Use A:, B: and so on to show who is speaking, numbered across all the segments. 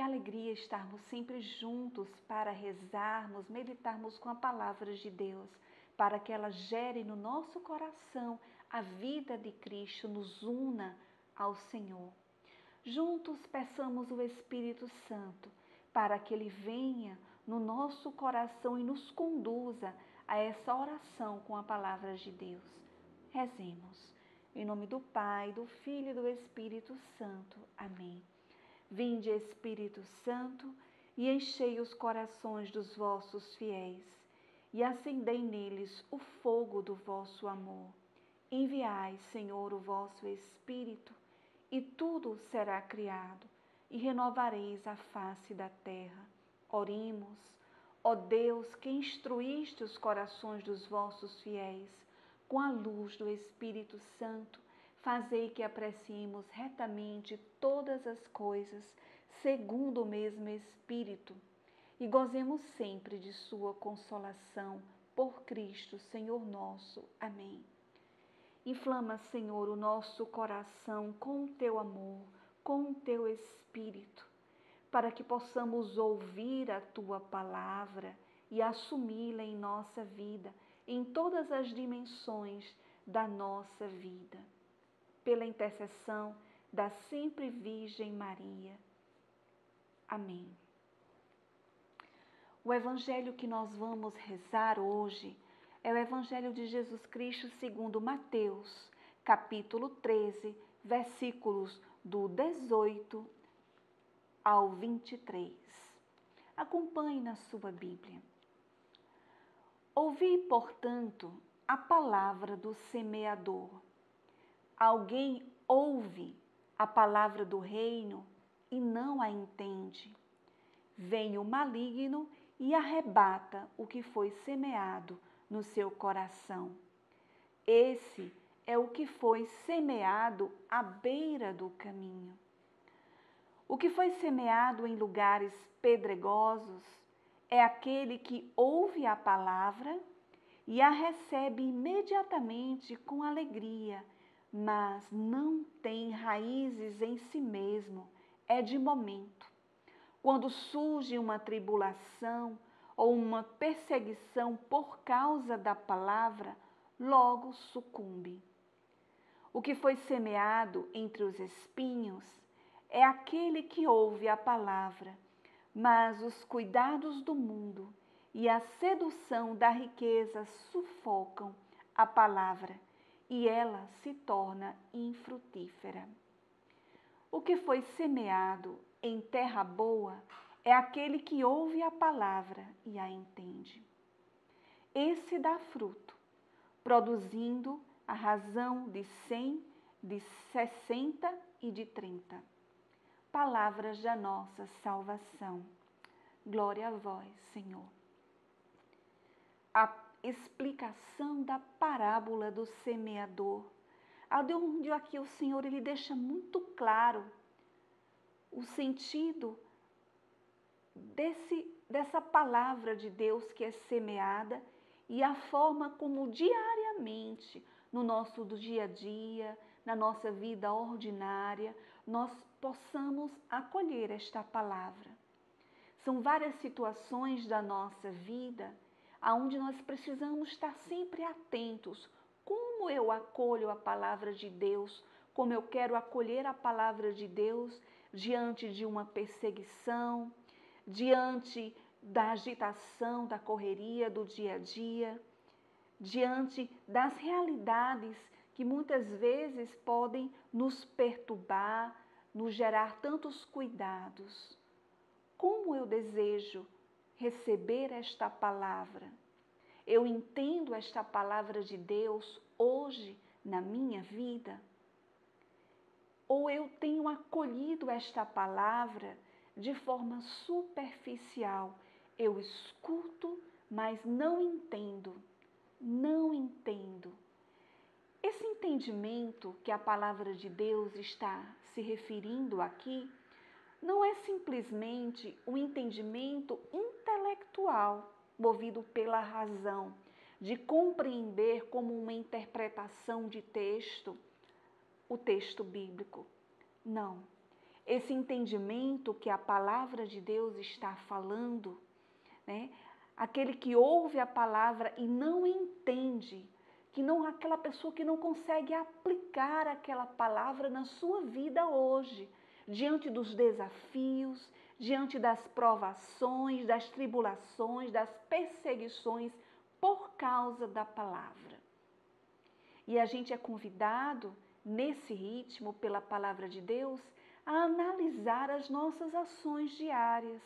A: alegria estarmos sempre juntos para rezarmos, meditarmos com a palavra de Deus, para que ela gere no nosso coração a vida de Cristo, nos una ao Senhor. Juntos peçamos o Espírito Santo para que ele venha no nosso coração e nos conduza a essa oração com a palavra de Deus. Rezemos. Em nome do Pai, do Filho e do Espírito Santo. Amém. Vinde, Espírito Santo, e enchei os corações dos vossos fiéis, e acendei neles o fogo do vosso amor. Enviai, Senhor, o vosso Espírito, e tudo será criado, e renovareis a face da terra. Oremos, ó Deus, que instruíste os corações dos vossos fiéis, com a luz do Espírito Santo, fazei que apreciemos retamente todas as coisas, segundo o mesmo Espírito, e gozemos sempre de sua consolação, por Cristo, Senhor nosso. Amém. Inflama, Senhor, o nosso coração com o teu amor, com o teu Espírito, para que possamos ouvir a tua palavra e assumi-la em nossa vida, em todas as dimensões da nossa vida. Pela intercessão da sempre Virgem Maria. Amém. O evangelho que nós vamos rezar hoje é o Evangelho de Jesus Cristo segundo Mateus, capítulo 13, versículos do 18 ao 23. Acompanhe na sua Bíblia. Ouvi, portanto, a palavra do semeador. Alguém ouve a palavra do reino e não a entende. Vem o maligno e arrebata o que foi semeado no seu coração. Esse é o que foi semeado à beira do caminho. O que foi semeado em lugares pedregosos é aquele que ouve a palavra e a recebe imediatamente com alegria, mas não tem raízes em si mesmo, é de momento. Quando surge uma tribulação ou uma perseguição por causa da palavra, logo sucumbe. O que foi semeado entre os espinhos é aquele que ouve a palavra, mas os cuidados do mundo e a sedução da riqueza sufocam a palavra e ela se torna infrutífera. O que foi semeado em terra boa é aquele que ouve a palavra e a entende. Esse dá fruto, produzindo a razão de 100, de 60 e de 30. Palavras da nossa salvação. Glória a vós, Senhor. A explicação da parábola do semeador, onde aqui o Senhor ele deixa muito claro o sentido dessa palavra de Deus que é semeada e a forma como diariamente, no nosso dia a dia, na nossa vida ordinária, nós possamos acolher esta palavra. São várias situações da nossa vida onde nós precisamos estar sempre atentos. Como eu acolho a palavra de Deus, como eu quero acolher a palavra de Deus diante de uma perseguição, diante da agitação, da correria do dia a dia, diante das realidades que muitas vezes podem nos perturbar, nos gerar tantos cuidados. Como eu desejo receber esta palavra? Eu entendo esta palavra de Deus hoje na minha vida? Ou eu tenho acolhido esta palavra de forma superficial? Eu escuto, mas não entendo. Não entendo. Esse entendimento que a palavra de Deus está se referindo aqui não é simplesmente um entendimento intelectual, movido pela razão, de compreender como uma interpretação de texto, o texto bíblico. Não. esse entendimento que a palavra de Deus está falando, né? Aquele que ouve a palavra e não entende, aquela pessoa que não consegue aplicar aquela palavra na sua vida hoje, diante dos desafios, diante das provações, das tribulações, das perseguições por causa da palavra. E a gente é convidado, nesse ritmo, pela palavra de Deus, a analisar as nossas ações diárias.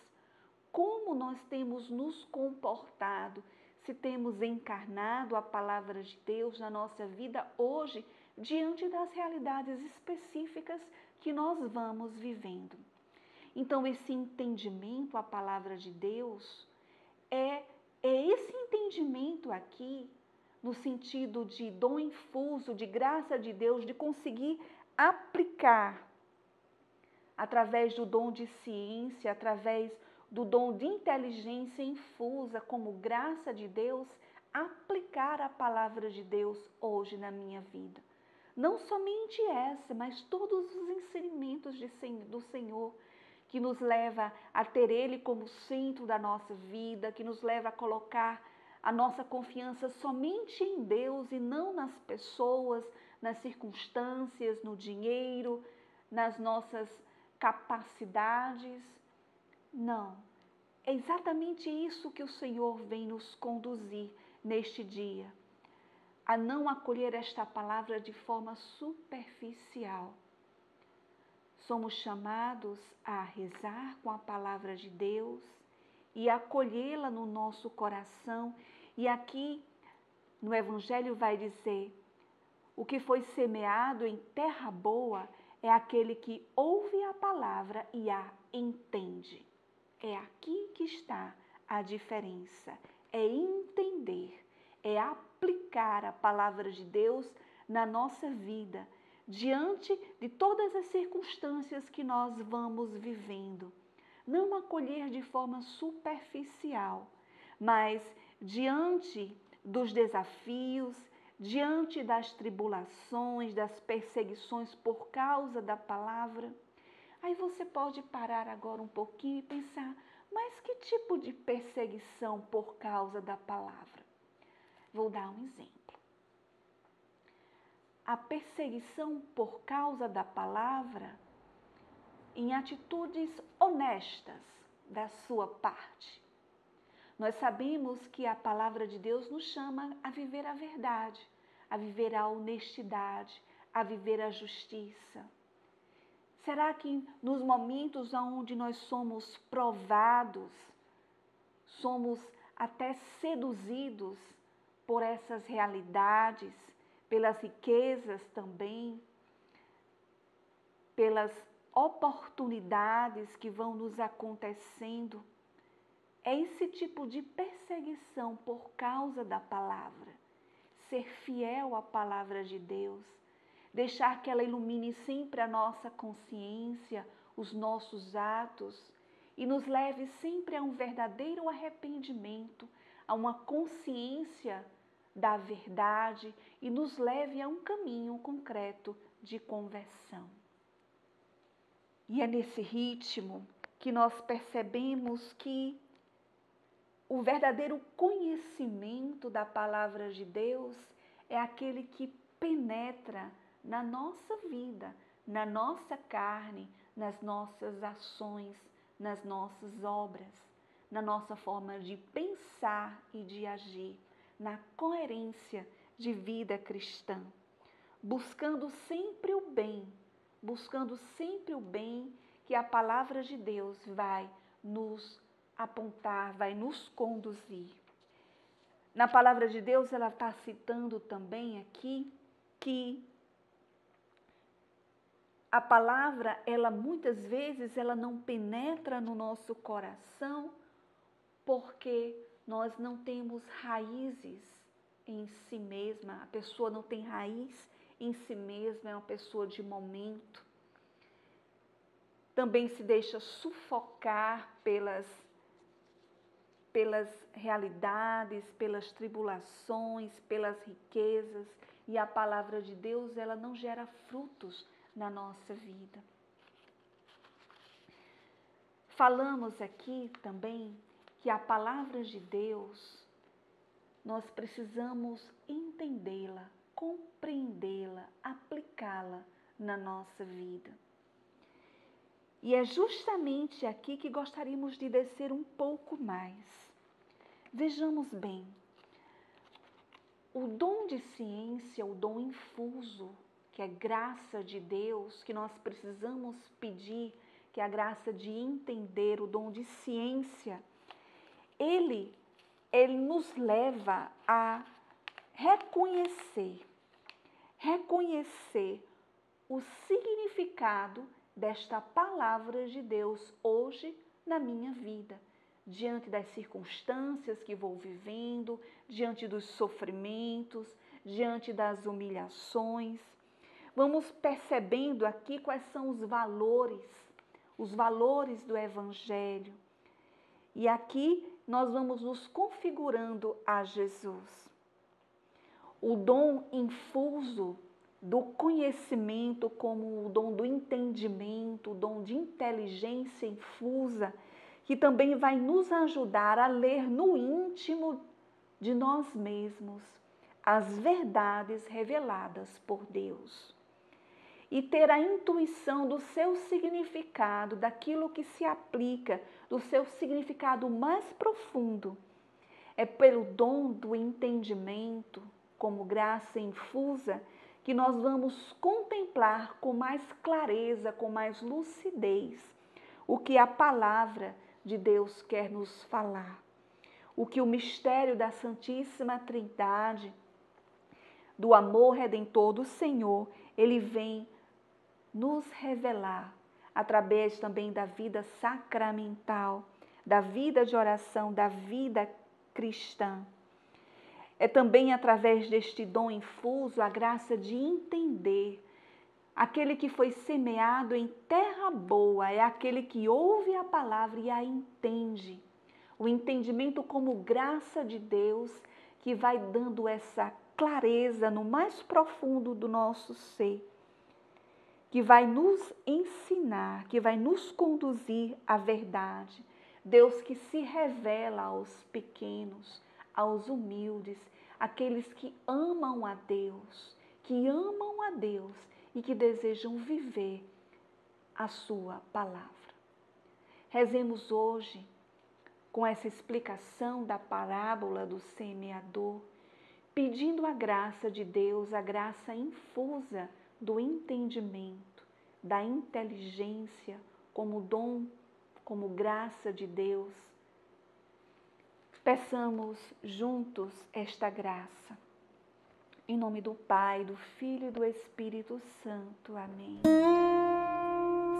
A: Como nós temos nos comportado, se temos encarnado a palavra de Deus na nossa vida hoje, diante das realidades específicas que nós vamos vivendo. Então, esse entendimento à palavra de Deus é esse entendimento aqui, no sentido de dom infuso, de graça de Deus, de conseguir aplicar através do dom de ciência, através do dom de inteligência infusa como graça de Deus, aplicar a palavra de Deus hoje na minha vida. Não somente essa, mas todos os ensinamentos do Senhor, que nos leva a ter Ele como centro da nossa vida, que nos leva a colocar a nossa confiança somente em Deus e não nas pessoas, nas circunstâncias, no dinheiro, nas nossas capacidades. Não, é exatamente isso que o Senhor vem nos conduzir neste dia, a não acolher esta palavra de forma superficial. Somos chamados a rezar com a palavra de Deus e acolhê-la no nosso coração. E aqui no Evangelho vai dizer: o que foi semeado em terra boa é aquele que ouve a palavra e a entende. É aqui que está a diferença, é entender, é aplicar a palavra de Deus na nossa vida, diante de todas as circunstâncias que nós vamos vivendo. Não acolher de forma superficial, mas diante dos desafios, diante das tribulações, das perseguições por causa da palavra. Aí você pode parar agora um pouquinho e pensar, mas que tipo de perseguição por causa da palavra? Vou dar um exemplo. A perseguição por causa da palavra em atitudes honestas da sua parte. Nós sabemos que a palavra de Deus nos chama a viver a verdade, a viver a honestidade, a viver a justiça. Será que nos momentos onde nós somos provados, somos até seduzidos por essas realidades, pelas riquezas também, pelas oportunidades que vão nos acontecendo? É esse tipo de perseguição por causa da palavra. Ser fiel à palavra de Deus, deixar que ela ilumine sempre a nossa consciência, os nossos atos e nos leve sempre a um verdadeiro arrependimento, a uma consciência da verdade e nos leve a um caminho concreto de conversão. E é nesse ritmo que nós percebemos que o verdadeiro conhecimento da palavra de Deus é aquele que penetra na nossa vida, na nossa carne, nas nossas ações, nas nossas obras, na nossa forma de pensar e de agir, na coerência de vida cristã, buscando sempre o bem que a palavra de Deus vai nos apontar, vai nos conduzir. Na palavra de Deus, ela está citando também aqui que a palavra, ela muitas vezes, ela não penetra no nosso coração porque nós não temos raízes em si mesma. A pessoa não tem raiz em si mesma, é uma pessoa de momento. Também se deixa sufocar pelas realidades, pelas tribulações, pelas riquezas, e a palavra de Deus, ela não gera frutos na nossa vida. Falamos aqui também que a palavra de Deus, nós precisamos entendê-la, compreendê-la, aplicá-la na nossa vida. E é justamente aqui que gostaríamos de descer um pouco mais. Vejamos bem, o dom de ciência, o dom infuso, que é graça de Deus, que nós precisamos pedir, que é a graça de entender, o dom de ciência, ele nos leva a reconhecer o significado desta palavra de Deus hoje na minha vida, diante das circunstâncias que vou vivendo, diante dos sofrimentos, diante das humilhações. Vamos percebendo aqui quais são os valores do Evangelho. E aqui nós vamos nos configurando a Jesus. O dom infuso do conhecimento, como o dom do entendimento, o dom de inteligência infusa, que também vai nos ajudar a ler no íntimo de nós mesmos as verdades reveladas por Deus. E ter a intuição do seu significado, daquilo que se aplica, do seu significado mais profundo. É pelo dom do entendimento, como graça infusa, que nós vamos contemplar com mais clareza, com mais lucidez, o que a palavra de Deus quer nos falar. O que o mistério da Santíssima Trindade, do amor redentor do Senhor, ele vem nos revelar através também da vida sacramental, da vida de oração, da vida cristã. É também através deste dom infuso a graça de entender. Aquele que foi semeado em terra boa é aquele que ouve a palavra e a entende. O entendimento como graça de Deus que vai dando essa clareza no mais profundo do nosso ser, que vai nos ensinar, que vai nos conduzir à verdade. Deus que se revela aos pequenos, aos humildes, aqueles que amam a Deus e que desejam viver a sua palavra. Rezemos hoje com essa explicação da parábola do semeador, pedindo a graça de Deus, a graça infusa do entendimento, da inteligência como dom, como graça de Deus. Peçamos juntos esta graça. Em nome do Pai, do Filho e do Espírito Santo. Amém.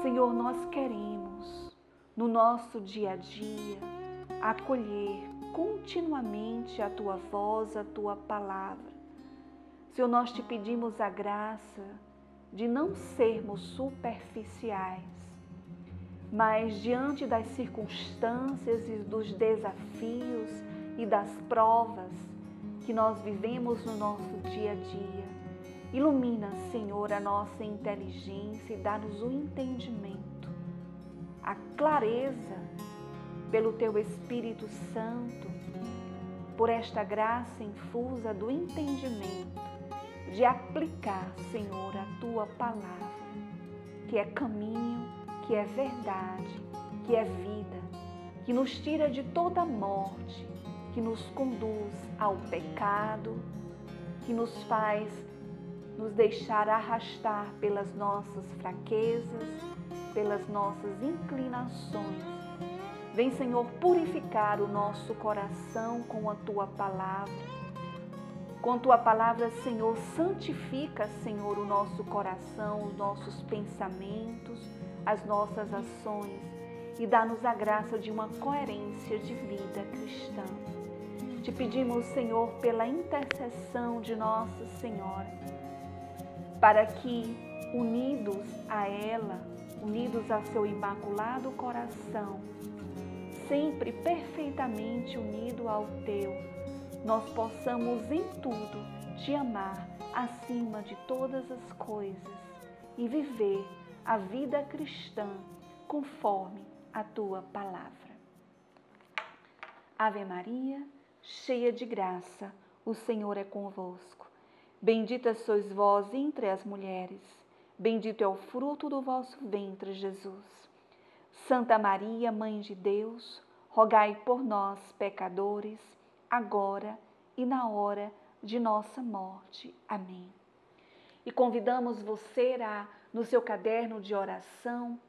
A: Senhor, nós queremos, no nosso dia a dia, acolher continuamente a Tua voz, a Tua palavra. Senhor, nós te pedimos a graça de não sermos superficiais, mas diante das circunstâncias e dos desafios e das provas que nós vivemos no nosso dia a dia, ilumina, Senhor, a nossa inteligência e dá-nos o entendimento, a clareza pelo Teu Espírito Santo, por esta graça infusa do entendimento, de aplicar, Senhor, a Tua palavra, que é caminho, que é verdade, que é vida, que nos tira de toda morte, que nos conduz ao pecado, que nos faz nos deixar arrastar pelas nossas fraquezas, pelas nossas inclinações. Vem, Senhor, purificar o nosso coração com a Tua palavra. Com Tua palavra, Senhor, santifica, Senhor, o nosso coração, os nossos pensamentos, as nossas ações e dá-nos a graça de uma coerência de vida cristã. Te pedimos, Senhor, pela intercessão de Nossa Senhora, para que, unidos a ela, unidos a seu imaculado coração, sempre perfeitamente unido ao Teu, nós possamos em tudo Te amar acima de todas as coisas e viver a vida cristã conforme a tua palavra. Ave Maria, cheia de graça, o Senhor é convosco. Bendita sois vós entre as mulheres, bendito é o fruto do vosso ventre, Jesus. Santa Maria, Mãe de Deus, rogai por nós, pecadores, agora e na hora de nossa morte. Amém. E convidamos você a, no seu caderno de oração,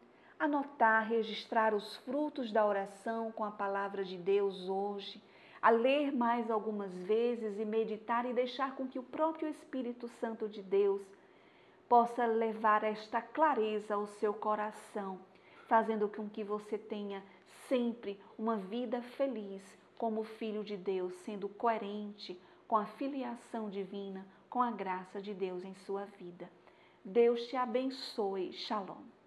A: anotar, registrar os frutos da oração com a palavra de Deus hoje, a ler mais algumas vezes e meditar e deixar com que o próprio Espírito Santo de Deus possa levar esta clareza ao seu coração, fazendo com que você tenha sempre uma vida feliz como filho de Deus, sendo coerente com a filiação divina, com a graça de Deus em sua vida. Deus te abençoe. Shalom.